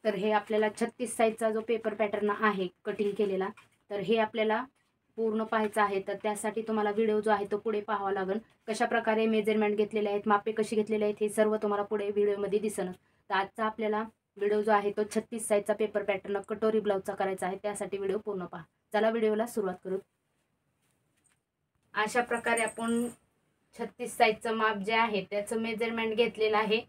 तर हे आपल्याला 36 साईजचा जो पेपर पॅटर्न आहे कटिंग केलेला, तर हे आपल्याला पूर्ण पाहायचं आहे. तर त्यासाठी तुम्हाला व्हिडिओ जो आहे तो पुढे पाहावा लागेल. कशा प्रकारे मेजरमेंट घेतलेले आहेत, मापे कशी घेतलेले आहेत, हे सर्व तुम्हाला पुढे व्हिडिओमध्ये दिसेल. तर आजचा आपल्याला व्हिडिओ जो आहे तो 36 साईजचा पेपर पॅटर्न कटोरी ब्लाउजचा करायचा आहे. त्यासाठी व्हिडिओ पूर्ण पहा. चला व्हिडिओला सुरुवात करू. अशा प्रकारे आपण 36 साईजचं माप जे आहे त्याचं मेजरमेंट घेतलेलं आहे.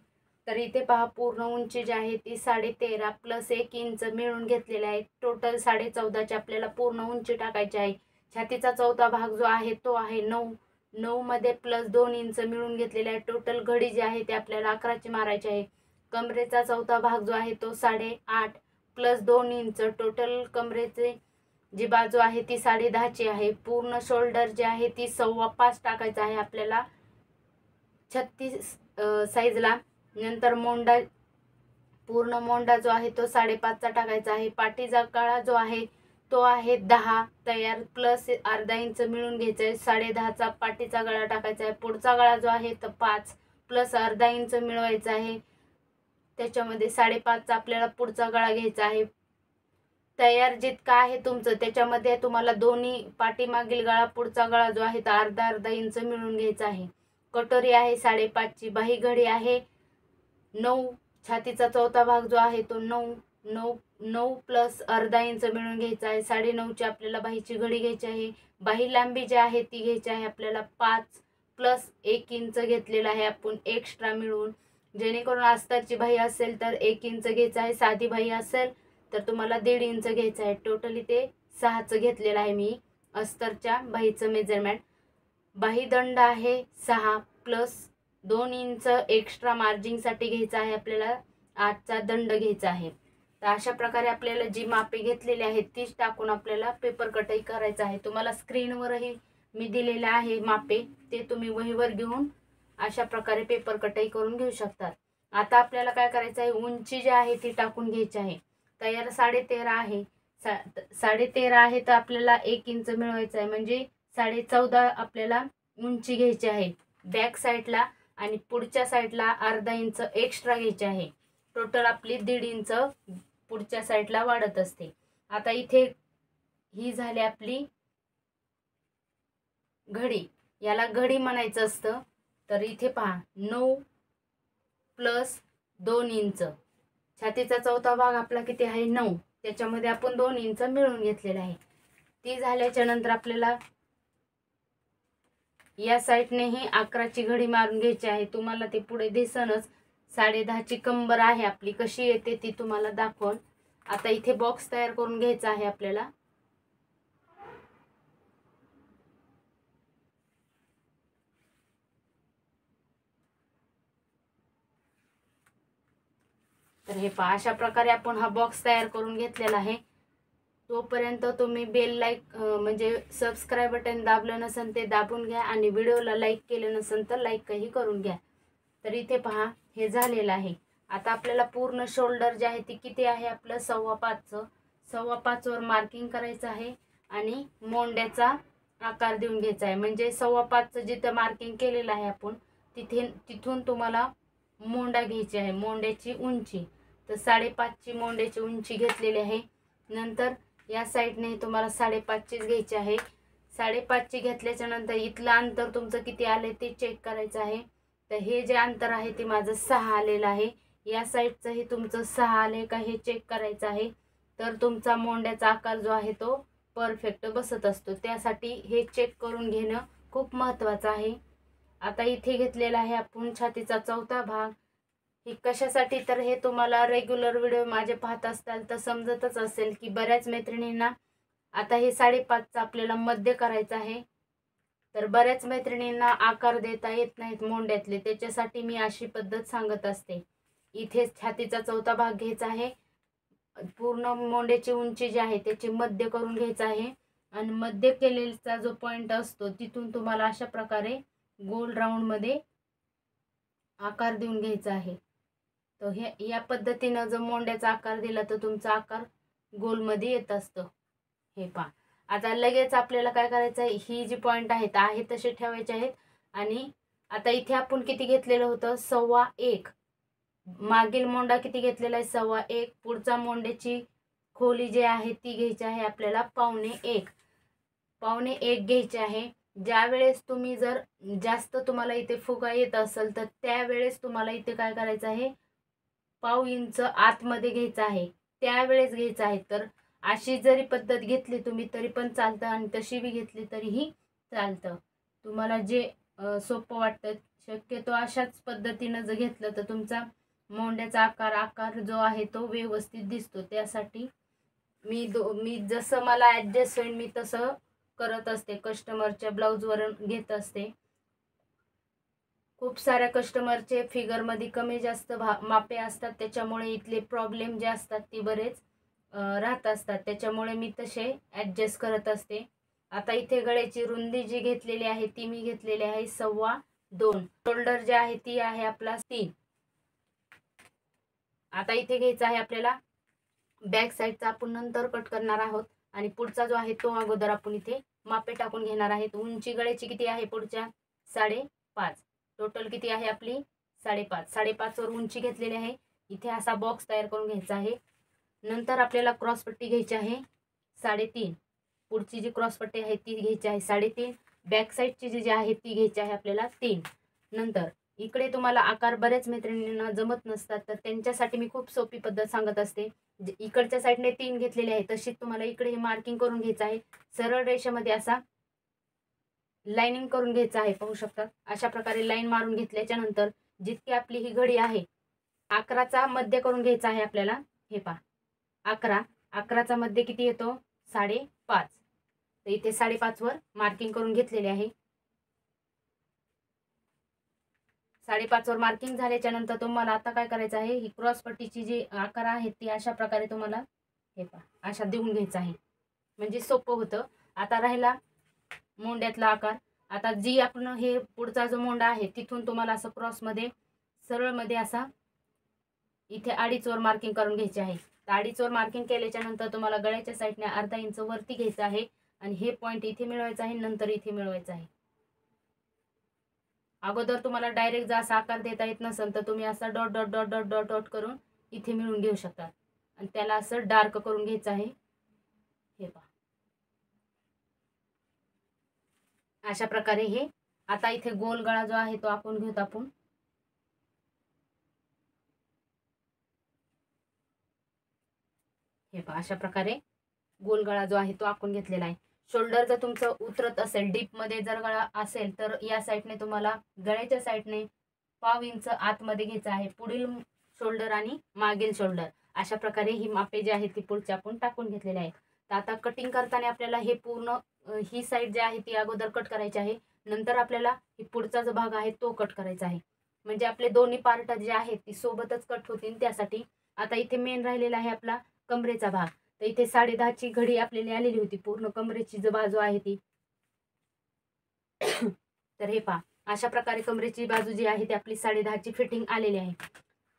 तर इथे पहा, पूर्ण उंची जी आहे ती 13.5 प्लस 1 इंच मिळून घेतलेले आहे. टोटल 14.5ची आपल्याला पूर्ण उंची टाकायची आहे. छातीचा चौथा भाग जो आहे तो आहे 9 मध्ये प्लस 2 इंच मिळून घेतलेला आहे. टोटल घडी जी आहे ती आपल्याला 11ची मारायची आहे. कमरेचा चौथा भाग जो आहे तो 8.5 प्लस 2 इंच. टोटल कमरेचे जी बाजू आहे ती 10.5ची आहे. पूर्ण शोल्डर जे आहे ती 5.25 टाकायचं आहे आपल्याला 36 साईजला. नंतर मोंडा, पूर्ण मोंडा जो आहे तो 5.5चा टाकायचा आहे. पाठीचा गळा जो आहे तो आहे 10 तयार प्लस अर्धा इंच मिळून घ्यायचा आहे. 10.5चा पाठीचा गळा टाकायचा आहे. पुढचा गळा जो आहे तो 5 प्लस अर्धा इंच मिळवायचा आहे. त्याच्यामध्ये 5.5चा आपल्याला पुढचा गळा घ्यायचा आहे. तयार जितका आहे तुमचं त्याच्यामध्ये तुम्हाला दोन्ही पाठीमागील गळा पुढचा गळा जो आहे तो अर्धा इंच मिळून घ्यायचा आहे. कटोरी आहे 5.5ची. बाही घडी आहे 9. छातीचा चौथा भाग जो आहे तो 9 प्लस अर्धा इंच मिळून घ्यायचा आहे. 9.5ची आपल्याला बाहीची घडी घ्यायची आहे. बाही लांबी जी आहे ती घ्यायची आहे आपल्याला 5 प्लस 1 इंच घेतलेला आहे आपण एक्स्ट्रा मिळून. जेणेकरून अस्तरची बाही असेल तर 1 इंच घ्यायचं आहे. साधी बाही असेल तर तुम्हाला 1.5 इंच घ्यायचं आहे. टोटली ते 6चं घेतलेलं आहे मी अस्तरच्या बाहीचं मेजरमेंट. बाही दंड आहे 6 प्लस 2 इंच एक्स्ट्रा मार्जिंगसाठी घ्यायचा आहे आपल्याला. 8चा दंड घ्यायचा आहे. तर अशा प्रकारे आपल्याला जी मापे घेतलेली आहेत तीच टाकून आपल्याला पेपर कटाई करायचं आहे. तुम्हाला स्क्रीनवरही मी दिलेलं आहे मापे, ते तुम्ही वहीवर घेऊन अशा प्रकारे पेपर कटाई करून घेऊ शकतात. आता आपल्याला काय करायचं आहे, उंची जी आहे ती टाकून घ्यायची आहे. तयार 13.5 आहे. 13.5 आहे तर आपल्याला 1 इंच मिळवायचं आहे. म्हणजे 14.5 आपल्याला उंची घ्यायची आहे बॅक साईडला आणि पुढच्या साईडला अर्धा इंच एक्स्ट्रा घ्यायचे आहे. टोटल आपली 1.5 इंच पुढच्या साईडला वाढत असते. आता इथे ही झाली आपली घडी. याला घडी म्हणायचं असतं. तर इथे पहा 9 प्लस 2 इंच. छातीचा चौथा भाग आपला किती आहे 9. त्याच्यामध्ये आपण 2 इंच मिळून घेतलेला आहे. ती झाल्याच्या नंतर आपल्याला या साईडनेही 11ची घडी मारून घ्यायची आहे. तुम्हाला ते पुढे दिसनच. 10.5ची कंबर आहे आपली, कशी येते ती तुम्हाला दाखवून. आता इथे बॉक्स तयार करून घ्यायचा आहे आपल्याला. तर हे पहा, अशा प्रकारे आपण हा बॉक्स तयार करून घेतलेला आहे. तोपर्यंत तुम्ही बेल म्हणजे सबस्क्राईब बटन दाबलं नसेल ते दाबून घ्या आणि व्हिडिओला लाईक केलं नसेल तर लाईकही करून घ्या. तर इथे पहा हे झालेलं आहे. आता आपल्याला पूर्ण शोल्डर जे आहे ती किती आहे आपलं 5.25चं. 5.25वर मार्किंग करायचं आहे आणि मोंड्याचा आकार देऊन घ्यायचा आहे. म्हणजे 5.25चं जिथं मार्किंग केलेलं आहे आपण तिथून तुम्हाला मोंडा घ्यायची आहे. मोंड्याची उंची तर 5.5ची मोंड्याची उंची घेतलेली आहे. नंतर या साईडने तुम्हाला 5.5चीच घ्यायची आहे. 5.5ची घेतल्याच्या नंतर इथलं अंतर तुमचं किती आले ते चेक करायचं आहे. तर हे जे अंतर आहे ते माझं 6 आलेलं आहे. या साईडचंही तुमचं 6 आले का हे चेक करायचं आहे. तर तुमचा मोंड्याचा आकार जो आहे तो परफेक्ट बसत असतो. त्यासाठी हे चेक करून घेणं खूप महत्त्वाचं आहे. आता इथे घेतलेला आहे आपण छातीचा चौथा भाग. ही कशासाठी, तर हे तुम्हाला रेग्युलर व्हिडिओ माझे पाहत असताल तर समजतच असेल की बऱ्याच मैत्रिणींना आता हे 5.5चं आपल्याला मध्य करायचं आहे. तर बऱ्याच मैत्रिणींना आकार देता येत नाहीत मोंड्यातले. त्याच्यासाठी मी अशी पद्धत सांगत असते. इथे छातीचा चौथा भाग घ्यायचा आहे. पूर्ण मोंड्याची उंची जी आहे त्याची मध्य करून घ्यायचं आहे आणि मध्य केलेला जो पॉइंट असतो तिथून तुम्हाला अशा प्रकारे गोल राऊंडमध्ये आकार देऊन घ्यायचा आहे. तर हे या पद्धतीनं जर मोंड्याचा आकार दिला तर तुमचा आकार गोलमध्ये येत असतो. हे पहा, आता लगेच आपल्याला काय करायचं आहे, ही जी पॉइंट आहे तसे ठेवायचे आहेत. आणि आता इथे आपण किती घेतलेलं होतं 1.25. मागील मोंडा किती घेतलेला आहे 1.25. पुढचा मोंड्याची खोली जी आहे ती घ्यायची आहे आपल्याला 1.25. 1.25 घ्यायची आहे. ज्यावेळेस तुम्ही जर जास्त तुम्हाला इथे फुगा येत असेल तर त्यावेळेस तुम्हाला इथे काय करायचं आहे, 1.5 इंच आतमध्ये घ्यायचं आहे, त्यावेळेस घ्यायचं आहे. तर अशी जरी पद्धत घेतली तुम्ही तरी पण चालतं आणि तशी बी घेतली तरीही चालतं. तुम्हाला जे सोपं वाटतं, शक्यतो अशाच पद्धतीनं जर घेतलं तर तुमचा मोंड्याचा आकार जो आहे तो व्यवस्थित दिसतो. त्यासाठी मी जसं मला ॲडजस्ट होईल मी तसं करत असते, कस्टमरच्या ब्लाऊजवर घेत असते. खूप साऱ्या कस्टमरचे फिगरमध्ये कमी जास्त मापे असतात, त्याच्यामुळे इथले प्रॉब्लेम जे असतात ती बरेच राहत असतात, त्याच्यामुळे मी तसे ॲडजस्ट करत असते. आता इथे गळ्याची रुंदी जी घेतलेली आहे ती मी घेतलेली आहे 2.25. शोल्डर जे आहे ती आहे आपला 3. आता इथे घ्यायचं आहे आपल्याला बॅक साईडचा, आपण नंतर कट करणार आहोत आणि पुढचा जो आहे तो अगोदर आपण इथे मापे टाकून घेणार आहेत. उंची गळ्याची किती आहे पुढच्या 5.5. टोटल किती आहे आपली 5.5. 5.5 वर उंची घेतलेली आहे. इथे असा बॉक्स तयार करून घ्यायचा आहे. नंतर आपल्याला क्रॉसपट्टी घ्यायची आहे 3.5. पुढची जी क्रॉसपट्टी आहे ती घ्यायची आहे 3.5. बॅक साईडची जी आहे ती घ्यायची आहे आपल्याला 3. नंतर इकडे तुम्हाला आकार बऱ्याच मैत्रिणींना जमत नसतात, तर त्यांच्यासाठी मी खूप सोपी पद्धत सांगत असते. इकडच्या साईडने 3 घेतलेले आहे, तशीच तुम्हाला इकडे हे मार्किंग करून घ्यायचं आहे. सरळ रेषेमध्ये असा लाईनिंग करून घ्यायचं आहे. पाहू शकतात अशा प्रकारे लाईन मारून घेतल्याच्या नंतर जितकी आपली ही घडी आहे 11चा मध्य करून घ्यायचा आहे आपल्याला. हे पहा 11चा मध्य किती येतो 5.5. तर इथे 5.5 वर मार्किंग करून घेतलेले आहे. 5.5 वर मार्किंग झाल्याच्या नंतर तुम्हाला आता काय करायचं आहे, ही क्रॉस पट्टीची जी आकार आहे ती अशा प्रकारे तुम्हाला हे पहा अशा देऊन घ्यायचा आहे, म्हणजे सोपं होतं. आता राहिला मोंड्यातला आकार. आता जी आपण हे पुढचा जो मोंडा आहे तिथून तुम्हाला असं क्रॉसमध्ये सरळमध्ये असा इथे 2.5 वर मार्किंग करून घ्यायचे आहे. तर 2.5 वर मार्किंग केल्याच्या नंतर तुम्हाला गळ्याच्या साईडने अर्धा इंच वरती घ्यायचं आहे आणि हे पॉईंट इथे मिळवायचं आहे, नंतर इथे मिळवायचं आहे. अगोदर तुम्हाला डायरेक्ट जर असा आकार देता येत नसेल तर तुम्ही असा dot dot dot dot dot dot करून इथे मिळवून घेऊ शकता आणि त्याला असं डार्क करून घ्यायचं आहे. हे पहा अशा प्रकारे हे. आता इथे गोल गळा जो आहे तो आपण घेऊत. आपण हे पहा अशा प्रकारे गोल गळा जो आहे तो आपण घेतलेला आहे. शोल्डर जर तुमचं उतरत असेल, डीपमध्ये जर गळा असेल तर या साईडने तुम्हाला गळ्याच्या साईडने 1.5 इंच आतमध्ये घ्यायचं आहे, पुढील शोल्डर आणि मागील शोल्डर. अशा प्रकारे ही मापे जी आहे ती पुढची आपण टाकून घेतलेली आहे. तर आता कटिंग करताना आपल्याला हे पूर्ण ही साईड जी आहे ती अगोदर कट करायची आहे, नंतर आपल्याला ही पुढचा जो भाग आहे तो कट करायचा आहे, म्हणजे आपले दोन्ही पार्ट जे आहेत ती सोबतच कट होतील. त्यासाठी आता इथे मेन राहिलेला आहे आपला कमरेचा भाग. तर इथे 10.5ची घडी आपल्याला आलेली होती, पूर्ण कमरेची जो बाजू आहे ती. तर हे पहा अशा प्रकारे कमरेची बाजू जी आहे ती आपली 10.5ची फिटिंग आलेली आहे.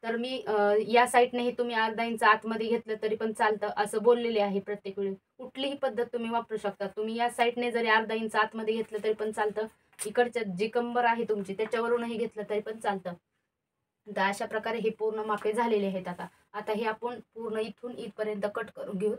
तर मी या साईडनेही तुम्ही अर्धा इंच आतमध्ये घेतलं तरी पण चालतं असं बोललेले आहे प्रत्येक वेळी. कुठलीही पद्धत तुम्ही वापरू शकता. तुम्ही या साईडने जरी अर्धा इंच आतमध्ये घेतलं तरी पण चालतं, इकडच्या जी कंबर आहे तुमची त्याच्यावरूनही घेतलं तरी पण चालतं. तर अशा प्रकारे हे पूर्ण मापे झालेले आहेत. आता आता हे आपण पूर्ण इथून इथपर्यंत कट करून घेऊ.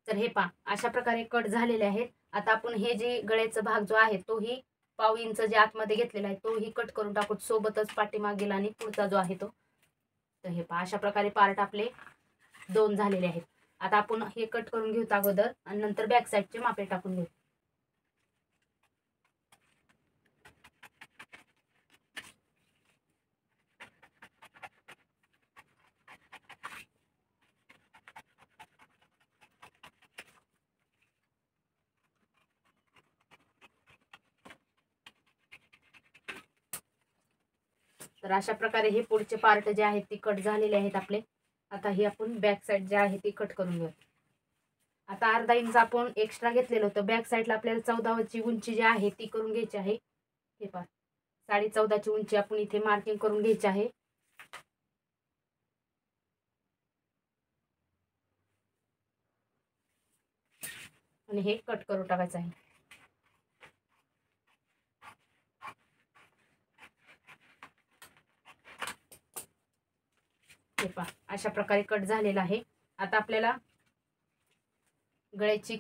तर हे पहा अशा प्रकारे कट झालेले आहेत. आता आपण हे जे गळ्याचा भाग जो आहे तोही 1.5 इंच जे आतमध्ये घेतलेला आहे तोही कट करून टाकू, सोबतच पाठीमागील आणि पुढचा जो आहे तो. तर हे पहा अशा प्रकारे पार्ट आपले 2 झालेले आहेत. आता आपण हे कट करून घेऊ अगोदर आणि नंतर बॅक साईडचे मापे टाकून घेऊ. तर अशा प्रकारे हे पुढचे पार्ट जे आहेत ते कट झालेले आहेत आपले. आता हे आपण बॅक साईड जे आहे ती कट करून घेऊ. आता अर्धा इंच आपण एक्स्ट्रा घेतलेलं होतं. बॅक साईडला आपल्याला 14ची उंची जी आहे ती करून घ्यायची आहे. हे पहा 14.5ची उंची आपण इथे मार्किंग करून घ्यायची आहे. आणि हे कट करून टाकायचं आहे. हे पहा अशा प्रकारे कट झालेला आहे. आता आपल्याला गळ्याची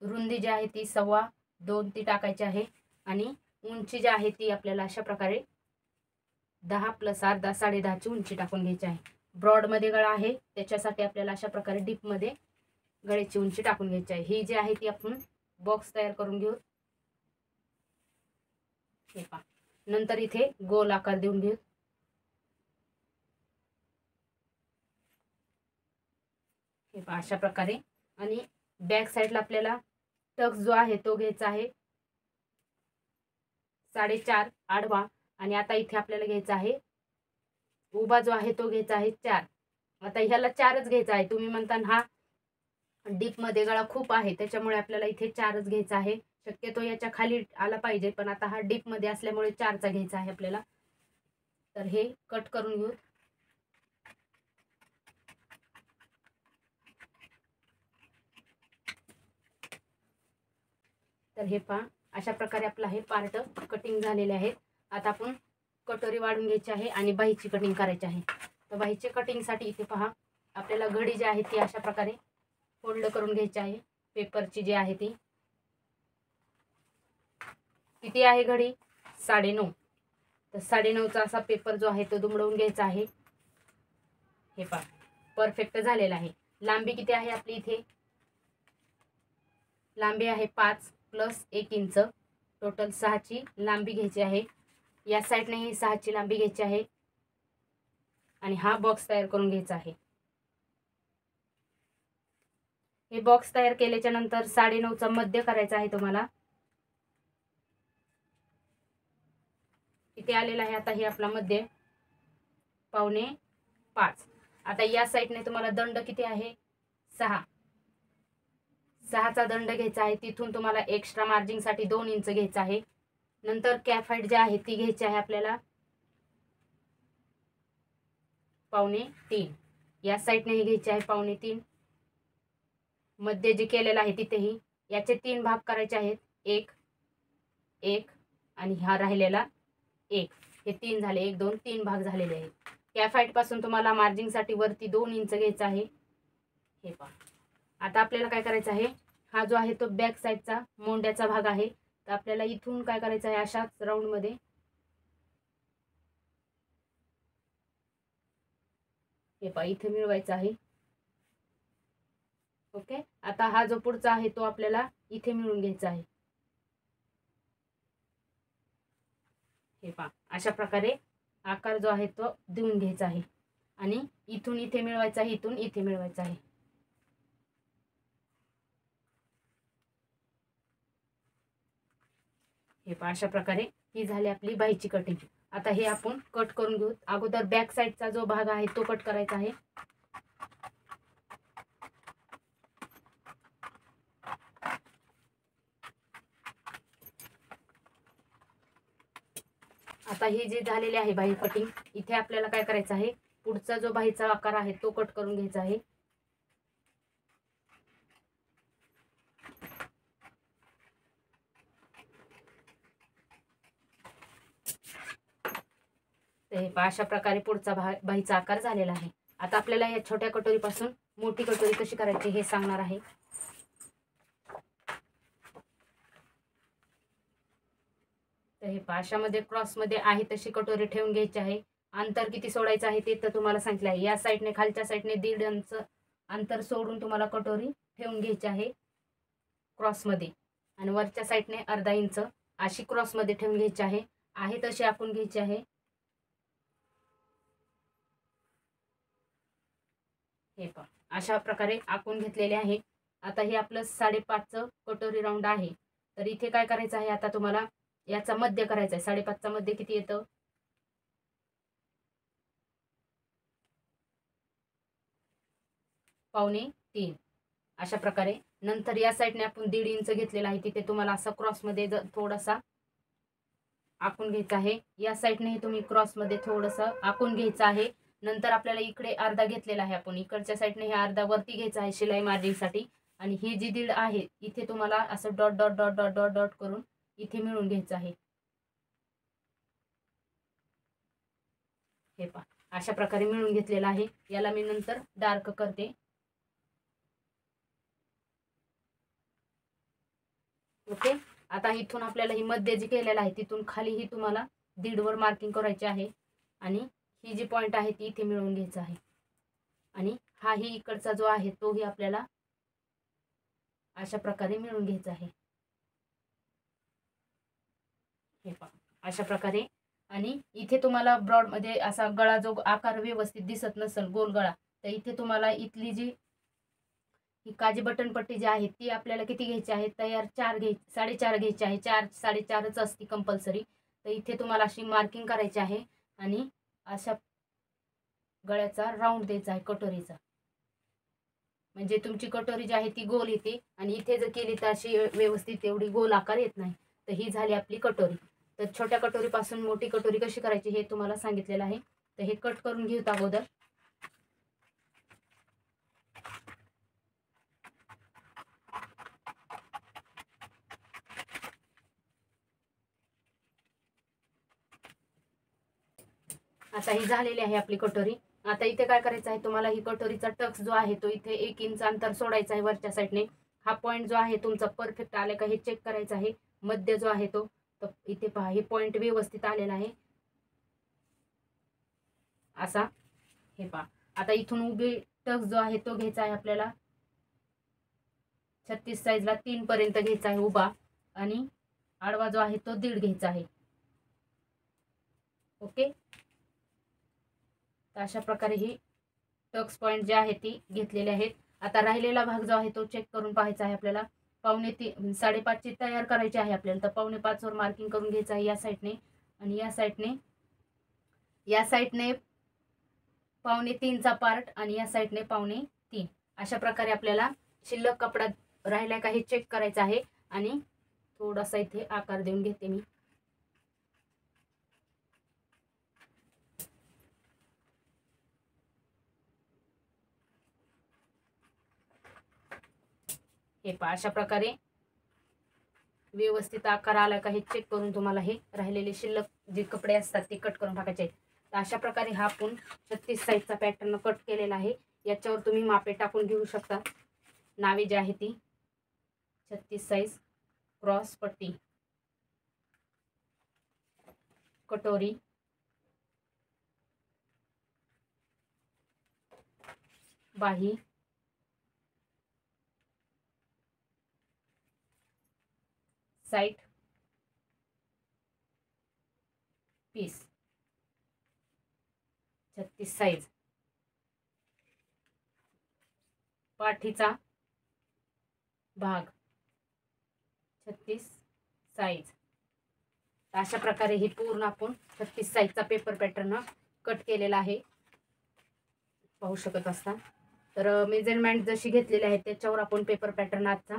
रुंदी जी आहे ती 2.25 ती टाकायची आहे आणि उंची जी आहे ती आपल्याला अशा प्रकारे 10 + अर्धा 10.5ची उंची टाकून घ्यायची आहे. ब्रॉडमध्ये गळा आहे त्याच्यासाठी आपल्याला अशा प्रकारे डीपमध्ये गळ्याची उंची टाकून घ्यायची आहे. ही जी आहे ती आपण बॉक्स तयार करून घेऊ. हे पहा नंतर इथे गोल आकार देऊन घेऊ. हे पहा अशा प्रकारे. आणि बॅक साईडला आपल्याला टक्स जो आहे तो घ्यायचा आहे 4.5 आडवा. आणि आता इथे आपल्याला घ्यायचा आहे उभा जो आहे तो घ्यायचा आहे 4. आता ह्याला 4च घ्यायचा आहे. तुम्ही म्हणता हा डीपमध्ये गळा खूप आहे त्याच्यामुळे आपल्याला इथे 4च घ्यायचा आहे. शक्यतो याच्या खाली आला पाहिजे पण आता हा डीपमध्ये असल्यामुळे 4चा घ्यायचा आहे आपल्याला. तर हे कट करून घेऊ. तर हे पहा अशा प्रकारे आपला हे पार्ट कटिंग झालेले आहेत. आता आपण कटोरी वाढून घ्यायची आहे आणि बाहीची कटिंग करायची आहे. तर बाहीची कटिंगसाठी इथे पहा आपल्याला घडी जी आहे ती अशा प्रकारे फोल्ड करून घ्यायची आहे. पेपरची जी आहे ती किती आहे घडी 9.5. तर 9.5चा असा पेपर जो आहे तो दुमडवून घ्यायचा आहे. हे पहा परफेक्ट झालेला आहे. लांबी किती आहे आपली इथे लांबी आहे 5 + 1 इंच. टोटल 6ची लांबी घ्यायची आहे. या साईडने ही 6ची लांबी घ्यायची आहे आणि हा बॉक्स तयार करून घ्यायचा आहे. हे बॉक्स तयार केल्याच्या नंतर 9.5चा मध्य करायचा आहे तुम्हाला. इथे आलेला आहे. आता हे आपला मध्य 4.25. आता या साईडने तुम्हाला दंड किती आहे 6. 6चा दंड घ्यायचा आहे. तिथून तुम्हाला एक्स्ट्रा मार्जिनसाठी 2 इंच घ्यायचा आहे. नंतर कॅप हाईट जी आहे ती घ्यायची आहे आपल्याला 3.25. या साईडने ही घ्यायची आहे 3.25. मध्ये जे केलेलं आहे तिथेही याचे 3 भाग करायचे आहेत. 1 1 आणि हा राहिलेला 1. हे 3 झाले. 1 2 3 भाग झालेले आहेत. कॅप हाईट पासून तुम्हाला मार्जिनसाठी वरती 2 इंच घ्यायचा आहे. हे पहा आता आपल्याला काय करायचं आहे हा जो आहे तो बॅक साईडचा मोंड्याचा भाग आहे. तर आपल्याला इथून काय करायचं आहे अशाच राऊंडमध्ये हे पहा इथे मिळवायचं आहे. ओके. आता हा जो पुढचा आहे तो आपल्याला इथे मिळून घ्यायचा आहे. हे पहा अशा प्रकारे आकार जो आहे तो देऊन घ्यायचा आहे आणि इथून इथे मिळवायचा आहे. इथून इथे मिळवायचा आहे. हे पहा अशा प्रकारे ही झाली आपली बाहीची कटिंग. आता हे आपण कट करून घेऊ. अगोदर बॅक साईडचा जो भाग आहे तो कट करायचा आहे. आता हे जे झालेले आहे बाही कटिंग इथे आपल्याला काय करायचं आहे पुढचा जो बाहीचा आकार आहे तो कट करून घ्यायचा आहे. तर हे अशा प्रकारे पुढचा बाहीचा आकार झालेला आहे. आता आपल्याला या छोट्या कटोरीपासून मोठी कटोरी कशी करायची हे सांगणार आहे. तर हे अशामध्ये क्रॉसमध्ये आहे तशी कटोरी ठेवून घ्यायची आहे. अंतर किती सोडायचं आहे ते तर तुम्हाला सांगितलं आहे. या साईडने खालच्या साईडने 1.5 इंच अंतर सोडून तुम्हाला कटोरी ठेवून घ्यायची आहे क्रॉसमध्ये आणि वरच्या साईडने अर्धा इंच अशी क्रॉसमध्ये ठेवून घ्यायची आहे तशी आखून घ्यायची आहे. हे पहा अशा प्रकारे आखून घेतलेले आहे. आता हे आपलं 5.5चं कटोरी राऊंड आहे. तर इथे काय करायचं आहे आता तुम्हाला याचा मध्य करायचा आहे. 5.5चा मध्य किती येतं 3.25. अशा प्रकारे नंतर या साईडने आपण 1.5 इंच घेतलेला आहे, तिथे तुम्हाला असा क्रॉसमध्ये थोडासा आखून घ्यायचं आहे. या साईडने तुम्ही क्रॉसमध्ये थोडंसं आखून घ्यायचं आहे. नंतर आपल्याला इकडे अर्धा घेतलेला आहे, आपण इकडच्या साईडने हे अर्धा वरती घ्यायचा आहे शिलाई मार्जिनसाठी. आणि ही जी 1.5 आहे इथे तुम्हाला असं dot dot dot dot dot dot करून इथे मिळून घ्यायचं आहे. हे पहा, अशा प्रकारे मिळून घेतलेला आहे. याला मी नंतर डार्क करते. ओके, आता इथून आपल्याला ही मध्य जी केलेला आहे तिथून खाली ही तुम्हाला 1.5 वर मार्किंग करायची आहे. आणि ही जी पॉईंट आहे ती इथे मिळवून घ्यायचा आहे. आणि हा ही इकडचा जो आहे तोही आपल्याला अशा प्रकारे मिळून घ्यायचा आहे. हे पहा, अशा प्रकारे. आणि इथे तुम्हाला ब्रॉडमध्ये असा गळा जो आकार व्यवस्थित दिसत नसेल गोल गळा, तर इथे तुम्हाला इथली जी ही काजी बटन पट्टी जी आहे ती आपल्याला किती घ्यायची आहे, तयार 4.5 घ्यायची आहे. 4 4.5च असती कंपल्सरी. तर इथे तुम्हाला अशी मार्किंग करायची आहे आणि अशा गळ्याचा राऊंड द्यायचा आहे कटोरीचा. म्हणजे तुमची कटोरी जी आहे ती गोल येते. आणि इथे जर केली तर अशी व्यवस्थित एवढी गोल आकार येत नाही. तर ही झाली आपली कटोरी. तर छोट्या कटोरीपासून मोठी कटोरी कशी करायची हे तुम्हाला सांगितलेलं आहे. तर हे कट करून घेऊत अगोदर. आता ही झालेली आहे आपली कटोरी. आता इथे काय करायचं आहे तुम्हाला, ही कटोरीचा टक्स जो आहे तो इथे 1 इंच अंतर सोडायचा आहे वरच्या साईडने. हा पॉईंट जो आहे तुमचा परफेक्ट आला का हे चेक करायचं आहे. मध्य जो आहे तो, तर इथे पहा हे पॉईंट व्यवस्थित आलेला आहे असा. हे पहा, आता इथून उभी टक्स जो आहे तो घ्यायचा आहे आपल्याला 36 साईजला 3 पर्यंत घ्यायचा आहे उभा. आणि आडवा जो आहे तो 1.5 घ्यायचा आहे. ओके, तर अशा प्रकारे ही टक्स पॉईंट जे आहे ती घेतलेले आहेत. आता राहिलेला भाग जो आहे तो चेक करून पाहायचा आहे आपल्याला. 4.5 तयार करायची आहे आपल्याला. तर 4.5 वर मार्किंग करून घ्यायचं आहे या साईडने. आणि या साईडने 3.25चा पार्ट आणि या साईडने 3.25. अशा प्रकारे आपल्याला शिल्लक कपडा राहिला का हे चेक करायचं आहे. आणि थोडासा इथे आकार देऊन घेते मी. हे पहा, अशा प्रकारे व्यवस्थित आकार आला का हे चेक करून तुम्हाला हे राहिलेले शिल्लक जे कपडे असतात ते कट करून टाकायचे आहेत. तर अशा प्रकारे हा आपण 36 साईजचा पॅटर्न कट केलेला आहे. याच्यावर तुम्ही मापे टाकून घेऊ शकता. नावे जी आहे ती 36 साईज, क्रॉस पट्टी, कटोरी, बाही, साईड पीस, 36 साईज, पाठीचा भाग 36 साईज. अशा प्रकारे ही पूर्ण आपण 36 साईजचा पेपर पॅटर्न कट केलेला आहे, पाहू शकत असता. तर मेजरमेंट जशी घेतलेली आहे त्याच्यावर आपण पेपर पॅटर्न आजचा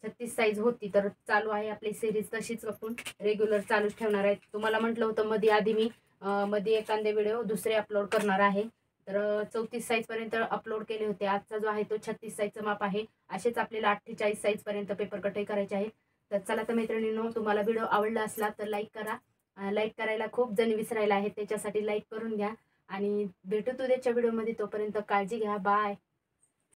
36 साईज होती. तर चालू आहे आपली सिरीज, तशीच आपण रेग्युलर चालूच ठेवणार आहे. तुम्हाला म्हटलं होतं मध्ये आधी मी मध्ये एखादे व्हिडिओ दुसरे अपलोड करणार आहे. तर 34 साईजपर्यंत अपलोड केले होते. आजचा जो आहे तो 36 साईजचं माप आहे. असेच आपल्याला 48 साईजपर्यंत पेपर कटही करायचे आहेत. तर चला तर मैत्रिणींनो, तुम्हाला व्हिडिओ आवडला असला तर लाईक करा. लाईक करायला खूप जण विसरायला आहेत, त्याच्यासाठी लाईक करून घ्या. आणि भेटू उद्याच्या व्हिडिओमध्ये. तोपर्यंत काळजी घ्या. बाय.